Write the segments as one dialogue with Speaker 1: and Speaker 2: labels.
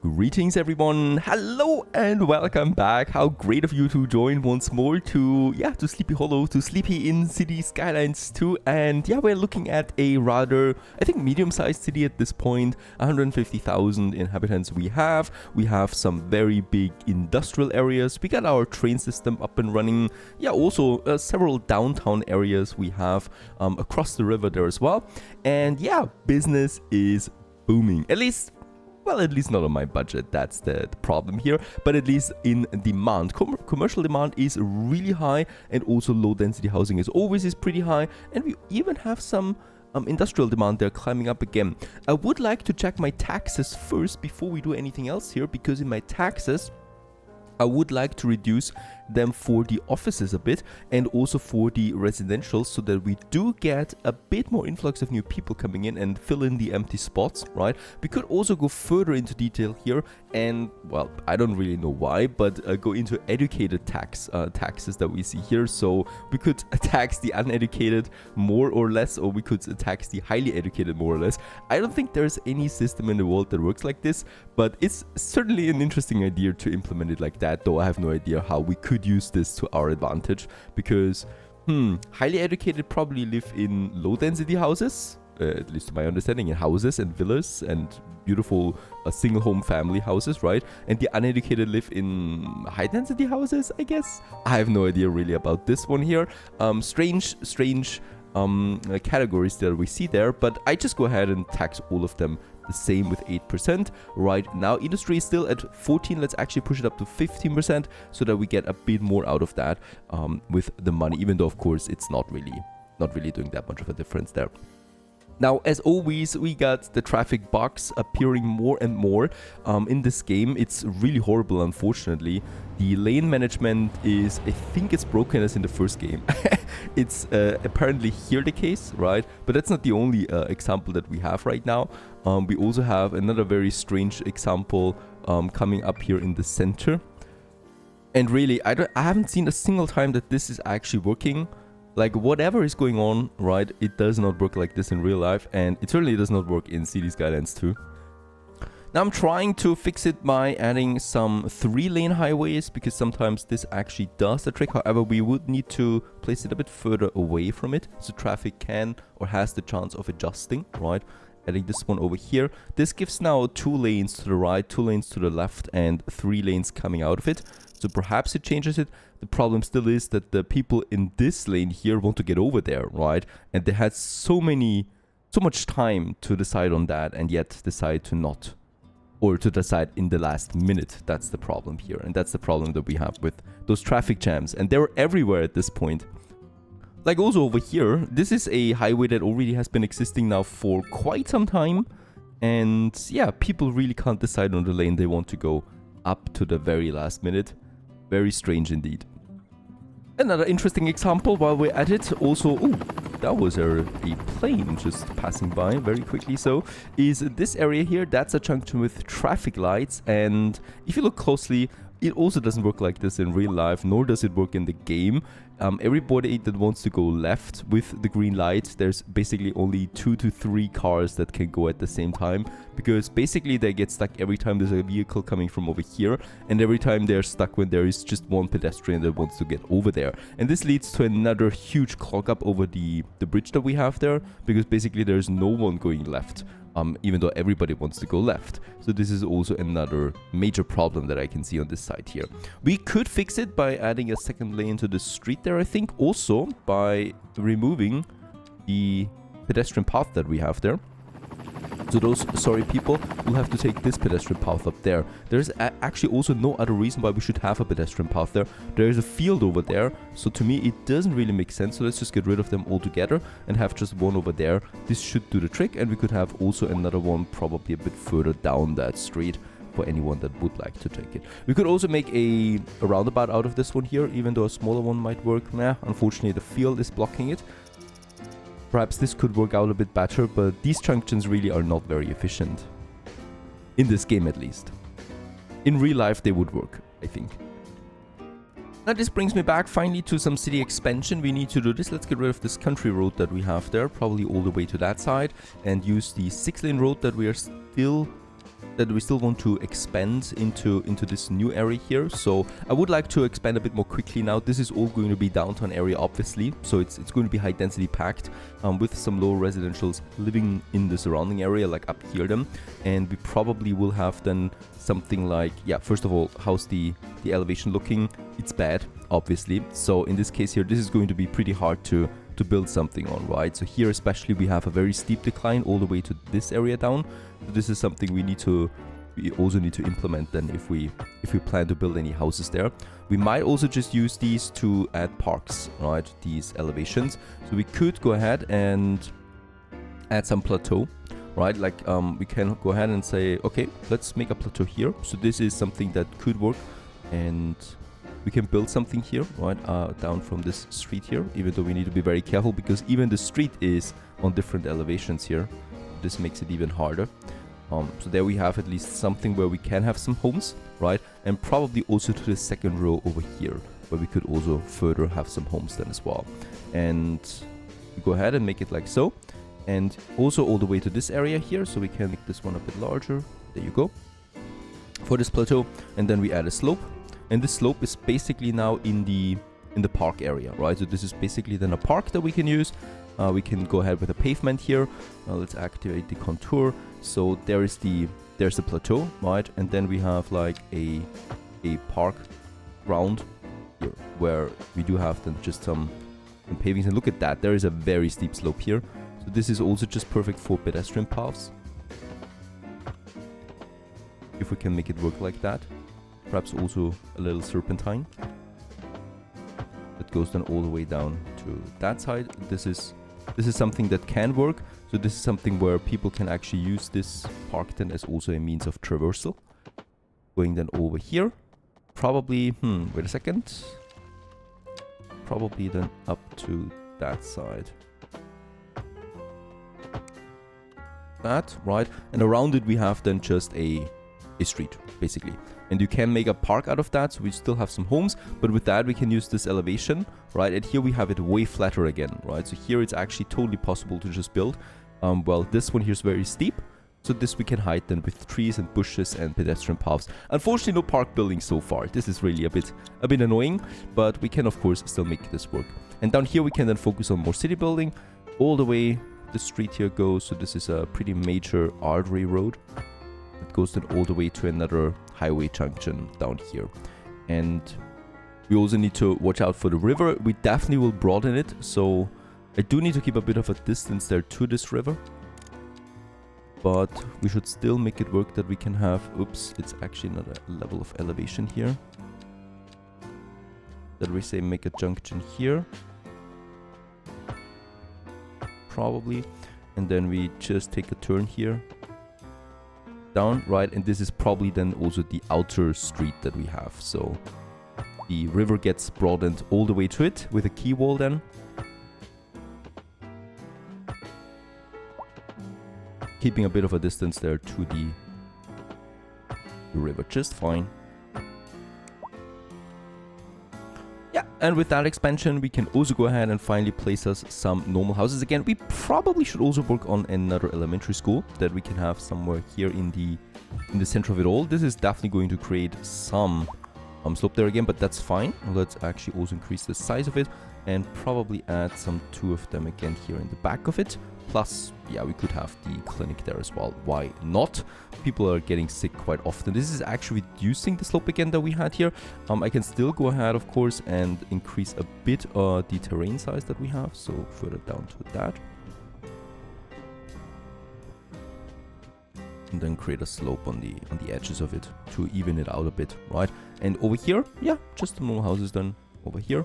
Speaker 1: Greetings everyone, hello and welcome back. How great of you to join once more to Sleepy Hollow, to Sleepy in Cities Skylines 2. And yeah, we're looking at a rather, I think, medium-sized city at this point. 150,000 inhabitants we have. We have some very big industrial areas. We got our train system up and running. Yeah, also several downtown areas we have across the river there as well. And yeah, business is booming. At least not on my budget, that's the problem here, but at least in demand. Commercial demand is really high, and also low density housing is pretty high, and we even have some industrial demand there climbing up again. I would like to check my taxes first before we do anything else here, because in my taxes I would like to reduce them for the offices a bit and also for the residential, so that we do get a bit more influx of new people coming in and fill in the empty spots, right? We could also go further into detail here and, well, I don't really know why, but go into educated taxes that we see here. So we could tax the uneducated more or less, or we could tax the highly educated more or less. I don't think there's any system in the world that works like this, but it's certainly an interesting idea to implement it like that, though I have no idea how we could use this to our advantage, because highly educated probably live in low density houses, at least to my understanding, in houses and villas and beautiful single home family houses, right? And the uneducated live in high density houses, I guess. I have no idea really about this one here. Strange categories that we see there, but I just go ahead and tax all of them the same with 8%. Right now industry is still at 14. Let's actually push it up to 15% so that we get a bit more out of that with the money, even though of course it's not really doing that much of a difference there. Now, as always, we got the traffic bugs appearing more and more in this game. It's really horrible, unfortunately. The lane management is, I think it's broken as in the first game. It's apparently here the case, right? But that's not the only example that we have right now. We also have another very strange example coming up here in the center. And really, I haven't seen a single time that this is actually working. Like, whatever is going on, right, it does not work like this in real life, and it certainly does not work in Cities Skylines 2. Now I'm trying to fix it by adding some 3-lane highways, because sometimes this actually does the trick. However, we would need to place it a bit further away from it, so traffic can or has the chance of adjusting, right? Adding this one over here. This gives now 2 lanes to the right, 2 lanes to the left, and 3 lanes coming out of it. So perhaps it changes it. The problem still is that the people in this lane here want to get over there, right? And they had so much time to decide on that, and yet decide to not. Or to decide in the last minute. That's the problem here. And that's the problem that we have with those traffic jams. And they're everywhere at this point. Like also over here, this is a highway that already has been existing now for quite some time. And yeah, people really can't decide on the lane they want to go up to the very last minute. Very strange indeed. Another interesting example while we're at it, also, that was a plane just passing by very quickly, so, is this area here. That's a junction with traffic lights, and if you look closely, it also doesn't work like this in real life, nor does it work in the game. Everybody that wants to go left with the green light, there's basically only 2 to 3 cars that can go at the same time, because basically they get stuck every time there's a vehicle coming from over here, and every time they're stuck when there is just one pedestrian that wants to get over there. And this leads to another huge clog up over the bridge that we have there, because basically there's no one going left. Even though everybody wants to go left. So this is also another major problem that I can see on this side here. We could fix it by adding a second lane to the street there, I think. Also by removing the pedestrian path that we have there. So those sorry people will have to take this pedestrian path up there. There's actually also no other reason why we should have a pedestrian path there. There is a field over there, so to me it doesn't really make sense. So let's just get rid of them all together and have just one over there. This should do the trick, and we could have also another one probably a bit further down that street for anyone that would like to take it. We could also make a roundabout out of this one here, even though a smaller one might work. Unfortunately the field is blocking it. Perhaps this could work out a bit better, but these junctions really are not very efficient. In this game at least. In real life they would work, I think. Now this brings me back finally to some city expansion. We need to do this. Let's get rid of this country road that we have there, probably all the way to that side, and use the 6-lane road that we are still that we still want to expand into this new area here. So I would like to expand a bit more quickly now. This is all going to be downtown area, obviously, so it's going to be high density packed, with some low residentials living in the surrounding area, like up here then. And we probably will have then something like, yeah, first of all, how's the elevation looking? It's bad, obviously. So in this case here, this is going to be pretty hard to build something on, right? So here especially we have a very steep decline all the way to this area down. So this is something we also need to implement then if we plan to build any houses there. We might also just use these to add parks, right? These elevations. So we could go ahead and add some plateau, right? Like we can go ahead and say, okay, let's make a plateau here. So this is something that could work, and we can build something here, right, down from this street here, even though we need to be very careful because even the street is on different elevations here. This makes it even harder. So there we have at least something where we can have some homes, right? And probably also to the second row over here, where we could also further have some homes then as well. And we go ahead and make it like so. And also all the way to this area here, so we can make this one a bit larger. There you go. For this plateau, and then we add a slope. And this slope is basically now in the park area, right? So this is basically then a park that we can use. We can go ahead with a pavement here. Let's activate the contour. So there's the plateau, right? And then we have like a park ground here where we do have then just some pavings. And look at that, there is a very steep slope here. So this is also just perfect for pedestrian paths. If we can make it work like that. Perhaps also a little serpentine that goes then all the way down to that side. This is something that can work. So this is something where people can actually use this park then as also a means of traversal. Going then over here. Probably, wait a second. Probably then up to that side. That, right? And around it we have then just a street, basically. And you can make a park out of that, so we still have some homes, but with that we can use this elevation, right? And here we have it way flatter again, right? So here it's actually totally possible to just build. Well, this one here is very steep, so this we can hide then with trees and bushes and pedestrian paths. Unfortunately, no park building so far. This is really a bit annoying, but we can of course still make this work. And down here we can then focus on more city building. All the way the street here goes, so this is a pretty major artery road. It goes then all the way to another highway junction down here. And we also need to watch out for the river. We definitely will broaden it, so I do need to keep a bit of a distance there to this river. But we should still make it work that we can have... Oops, it's actually not a level of elevation here. That we say make a junction here. Probably. And then we just take a turn here. Down, right? And this is probably then also the outer street that we have. So the river gets broadened all the way to it with a quay wall then. Keeping a bit of a distance there to the river, just fine. Yeah, and with that expansion, we can also go ahead and finally place us some normal houses again. We probably should also work on another elementary school that we can have somewhere here in the center of it all. This is definitely going to create some slope there again, but that's fine. Let's actually also increase the size of it and probably add some 2 of them again here in the back of it. Plus, yeah, we could have the clinic there as well. Why not? People are getting sick quite often. This is actually reducing the slope again that we had here. I can still go ahead, of course, and increase a bit the terrain size that we have. So further down to that. And then create a slope on the edges of it to even it out a bit, right? And over here, yeah, just the normal houses done over here.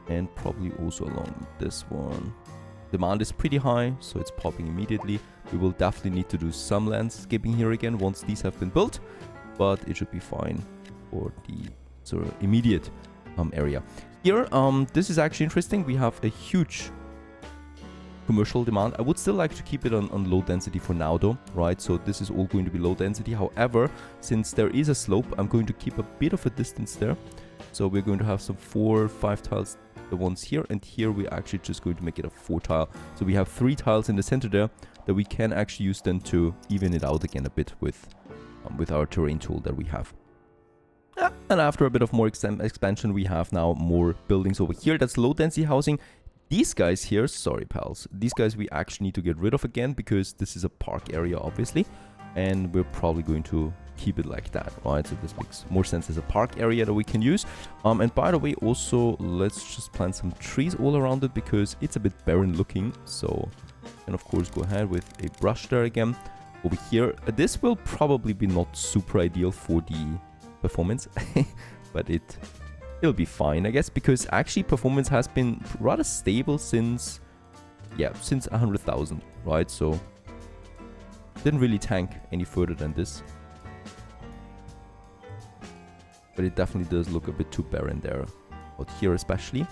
Speaker 1: And probably also along this one. Demand is pretty high, so it's popping immediately. We will definitely need to do some landscaping here again once these have been built, but it should be fine for the sort of immediate area. Here, this is actually interesting. We have a huge commercial demand. I would still like to keep it on low density for now though, right? So this is all going to be low density. However, since there is a slope, I'm going to keep a bit of a distance there. So we're going to have some 4 or 5 tiles, the ones here, and here we're actually just going to make it a 4 tile. So we have 3 tiles in the center there that we can actually use then to even it out again a bit with with our terrain tool that we have. And after a bit of more expansion, we have now more buildings over here. That's low density housing. These guys here, sorry pals, these guys we actually need to get rid of again because this is a park area obviously, and we're probably going to keep it like that, right? So this makes more sense as a park area that we can use. And by the way, also let's just plant some trees all around it because it's a bit barren looking. So, and of course go ahead with a brush there again. Over here, this will probably be not super ideal for the performance, but it'll be fine, I guess, because actually performance has been rather stable since 100,000, right? So didn't really tank any further than this, but it definitely does look a bit too barren there, out here especially.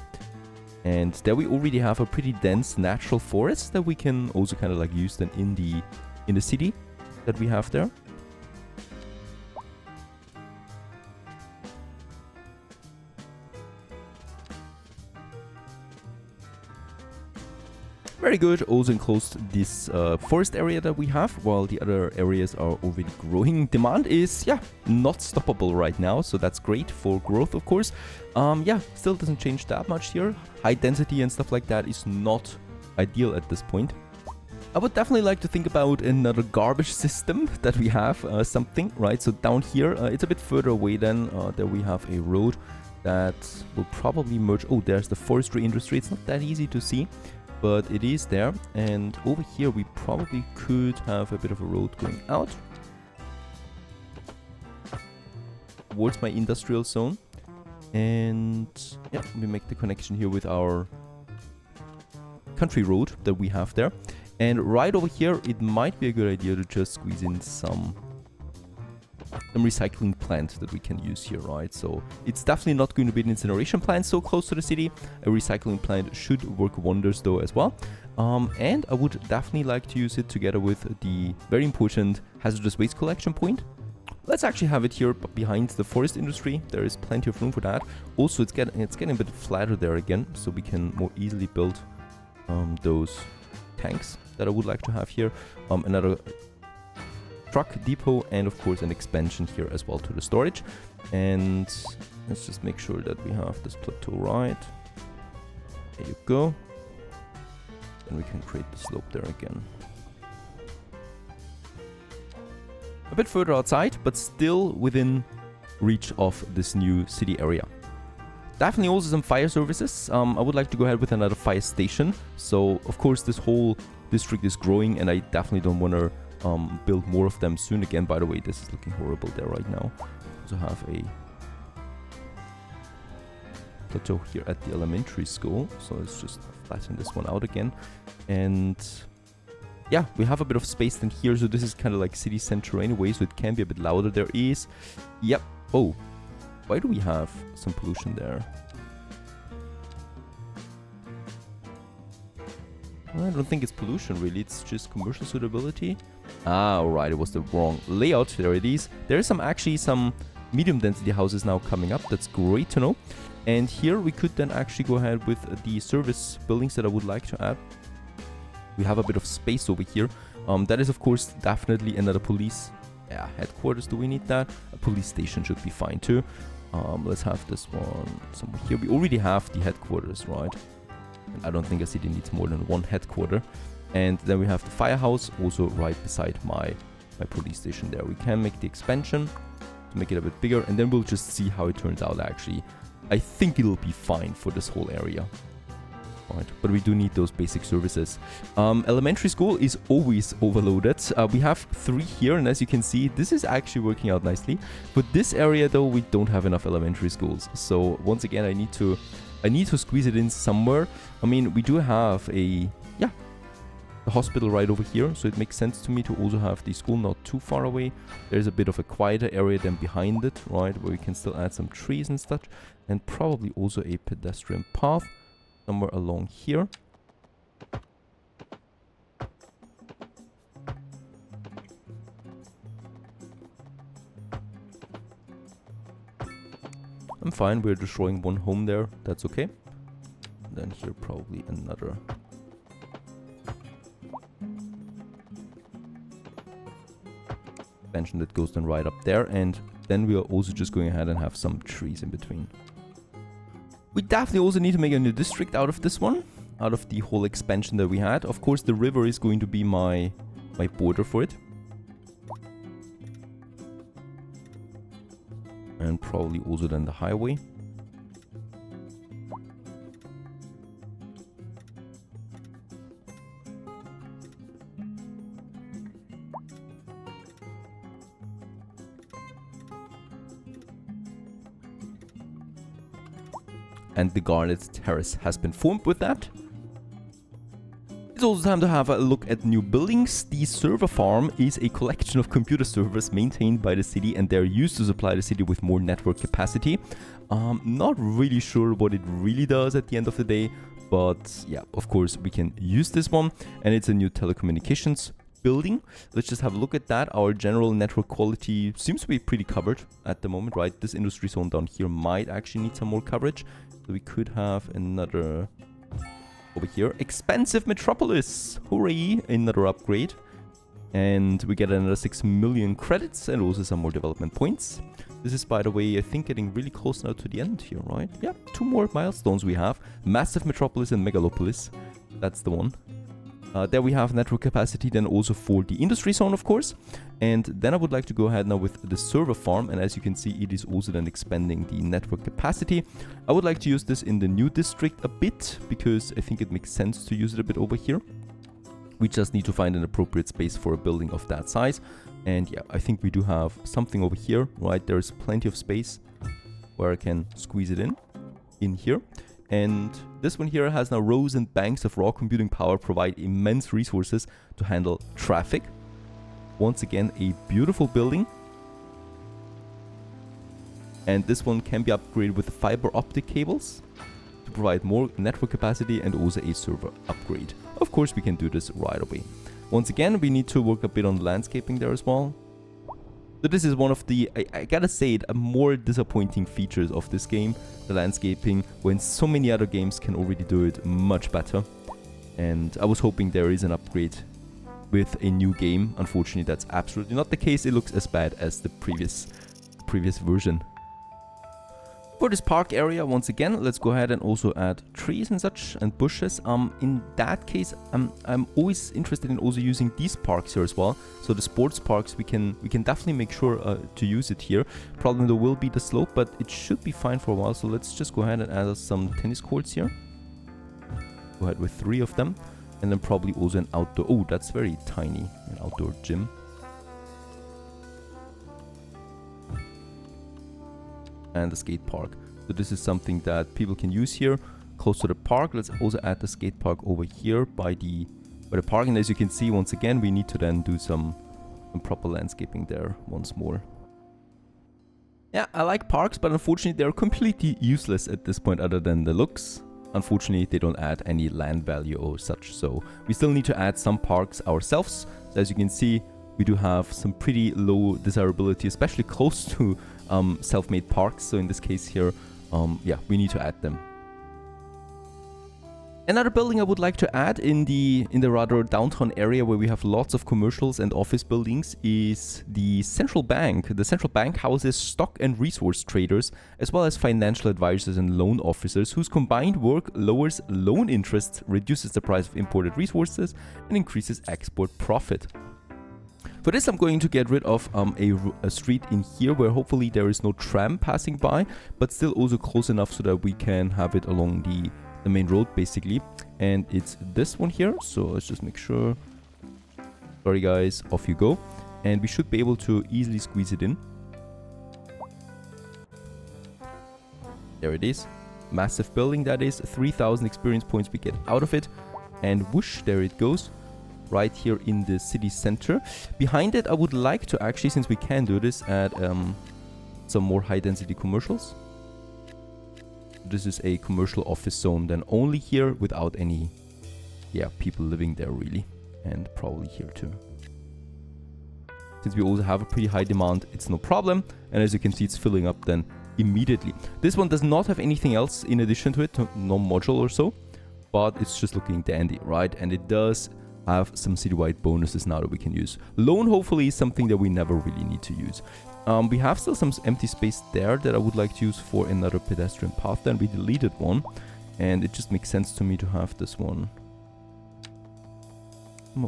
Speaker 1: And there we already have a pretty dense natural forest that we can also kind of like use then in the city that we have there. Very good. Also enclosed this forest area that we have, while the other areas are already growing. Demand is, not stoppable right now, so that's great for growth, of course. Still doesn't change that much here. High density and stuff like that is not ideal at this point. I would definitely like to think about another garbage system that we have, something, right? So down here, it's a bit further away then, there we have a road that will probably merge. Oh, there's the forestry industry. It's not that easy to see, but it is there. And over here we probably could have a bit of a road going out towards my industrial zone. And yeah, we make the connection here with our country road that we have there. And right over here, it might be a good idea to just squeeze in some recycling plant that we can use here, right? So it's definitely not going to be an incineration plant so close to the city. A recycling plant should work wonders though as well. And I would definitely like to use it together with the very important hazardous waste collection point. Let's actually have it here behind the forest industry. There is plenty of room for that. Also, it's getting a bit flatter there again, so we can more easily build those tanks that I would like to have here. Another truck depot, and of course an expansion here as well to the storage. And let's just make sure that we have this plateau right. There you go. And we can create the slope there again. A bit further outside, but still within reach of this new city area. Definitely also some fire services. I would like to go ahead with another fire station. So of course this whole district is growing, and I definitely don't want to build more of them soon. Again, by the way, this is looking horrible there right now. Also have a plateau here at the elementary school, so let's just flatten this one out again. And yeah, we have a bit of space in here, so this is kind of like city center anyway, so it can be a bit louder. There is, yep. Oh, why do we have some pollution there? I don't think it's pollution really, it's just commercial suitability. Ah, alright, it was the wrong layout. There it is. There is actually some medium density houses now coming up. That's great to know. And here we could then actually go ahead with the service buildings that I would like to add. We have a bit of space over here. That is of course definitely another police headquarters. Do we need that? A police station should be fine too. Let's have this one somewhere here. We already have the headquarters, right? I don't think a city needs more than one headquarter. And then we have the firehouse also right beside my police station there. We can make the expansion to make it a bit bigger, and then we'll just see how it turns out actually. I think it'll be fine for this whole area. Right, but we do need those basic services. Elementary school is always overloaded. We have 3 here, and as you can see, this is actually working out nicely. But this area though, we don't have enough elementary schools. So once again, I need to squeeze it in somewhere. I mean, we do have the hospital right over here, so it makes sense to me to also have the school not too far away. There's a bit of a quieter area than behind it, right, where we can still add some trees and such, and probably also a pedestrian path somewhere along here. I'm fine, we're destroying one home there, that's okay. And then here probably another. expansion that goes then right up there, and then we are also just going ahead and have some trees in between. We definitely also need to make a new district out of this one, out of the whole expansion that we had. Of course, the river is going to be my border for it. And probably also then the highway. And the Garnet Terrace has been formed with that. It's also time to have a look at new buildings. The server farm is a collection of computer servers maintained by the city, and they're used to supply the city with more network capacity. Not really sure what it really does at the end of the day, but yeah, of course we can use this one, and it's a new telecommunications building. Let's just have a look at that. Our general network quality seems to be pretty covered at the moment, right? This industry zone down here might actually need some more coverage. So we could have another over here. Expensive metropolis! Hooray! Another upgrade. And we get another 6 million credits and also some more development points. This is, by the way, I think getting really close now to the end here, right? Yeah, 2 more milestones we have. Massive metropolis and megalopolis. That's the one. There we have network capacity then also for the industry zone, of course. And then I would like to go ahead now with the server farm. And as you can see, it is also then expanding the network capacity. I would like to use this in the new district a bit, because I think it makes sense to use it a bit over here. We just need to find an appropriate space for a building of that size. And yeah, I think we do have something over here, right? There's plenty of space where I can squeeze it in here. And this one here has now rows and banks of raw computing power, provide immense resources to handle traffic. Once again, a beautiful building. And this one can be upgraded with fiber optic cables to provide more network capacity and also a server upgrade. Of course, we can do this right away. Once again, we need to work a bit on landscaping there as well. So this is one of the, I gotta say it, more disappointing features of this game, the landscaping, when so many other games can already do it much better. And I was hoping there is an upgrade with a new game. Unfortunately, that's absolutely not the case. It looks as bad as the previous version. For this park area, once again, let's go ahead and also add trees and such and bushes. In that case, I'm always interested in also using these parks here as well. So the sports parks, we can definitely make sure to use it here. Problem there will be the slope, but it should be fine for a while. So let's just go ahead and add some tennis courts here. Go ahead with 3 of them, and then probably also an outdoor. Oh, that's very tiny, an outdoor gym. And the skate park. So this is something that people can use here close to the park. Let's also add the skate park over here by the park, and as you can see, once again, we need to then do some proper landscaping there once more. Yeah, I like parks, but unfortunately they're completely useless at this point other than the looks. Unfortunately, they don't add any land value or such, so we still need to add some parks ourselves. So as you can see, we do have some pretty low desirability, especially close to self-made parks. So in this case here, yeah, we need to add them. Another building I would like to add in the rather downtown area where we have lots of commercials and office buildings is the central bank. The central bank houses stock and resource traders, as well as financial advisors and loan officers, whose combined work lowers loan interests, reduces the price of imported resources, and increases export profit. For this, I'm going to get rid of a street in here where hopefully there is no tram passing by, but still also close enough so that we can have it along the main road basically. And it's this one here, so let's just make sure. Sorry guys, off you go. And we should be able to easily squeeze it in. There it is. Massive building that is. 3,000 experience points we get out of it. And whoosh, there it goes. Right here in the city center. Behind it, I would like to actually, since we can do this, add some more high density commercials. This is a commercial office zone then only here without any people living there really, and probably here too. Since we also have a pretty high demand, it's no problem, and as you can see, it's filling up then immediately. This one does not have anything else in addition to it, no module or so, but it's just looking dandy, right? And it does have some citywide bonuses now that we can use. Loan hopefully is something that we never really need to use. We have still some empty space there that I would like to use for another pedestrian path. Then we deleted one, and it just makes sense to me to have this one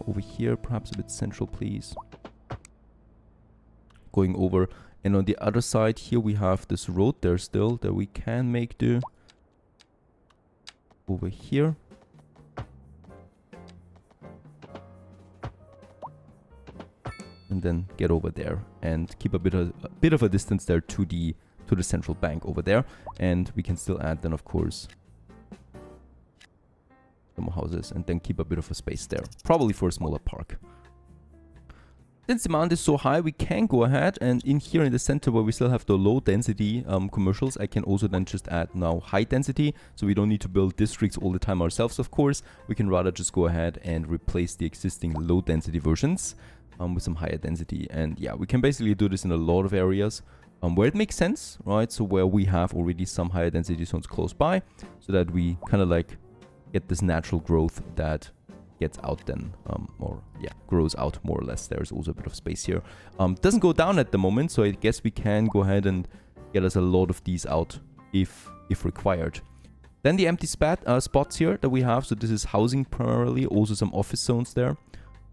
Speaker 1: over here, perhaps a bit central, please. Going over, and on the other side here we have this road there still that we can make do over here. And then get over there and keep a bit of a distance there to the central bank over there, and we can still add then of course some houses and then keep a bit of a space there, probably for a smaller park. Since demand is so high, we can go ahead and in here in the center where we still have the low density commercials, I can also then just add now high density, so we don't need to build districts all the time ourselves. Of course, we can rather just go ahead and replace the existing low density versions with some higher density. And yeah, we can basically do this in a lot of areas where it makes sense, right? So where we have already some higher density zones close by, so that we kind of like get this natural growth that gets out then, or yeah, grows out more or less. There's also a bit of space here. Doesn't go down at the moment, so I guess we can go ahead and get us a lot of these out if required. Then the empty spots here that we have, so this is housing primarily, also some office zones there.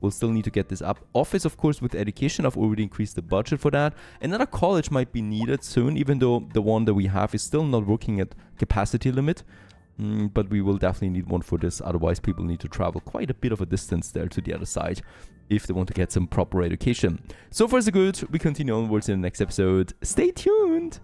Speaker 1: We'll still need to get this up. Office, of course, with education, I've already increased the budget for that. Another college might be needed soon, even though the one that we have is still not working at capacity limit. But we will definitely need one for this. Otherwise, people need to travel quite a bit of a distance there to the other side if they want to get some proper education. So far, so good. We continue onwards in the next episode. Stay tuned!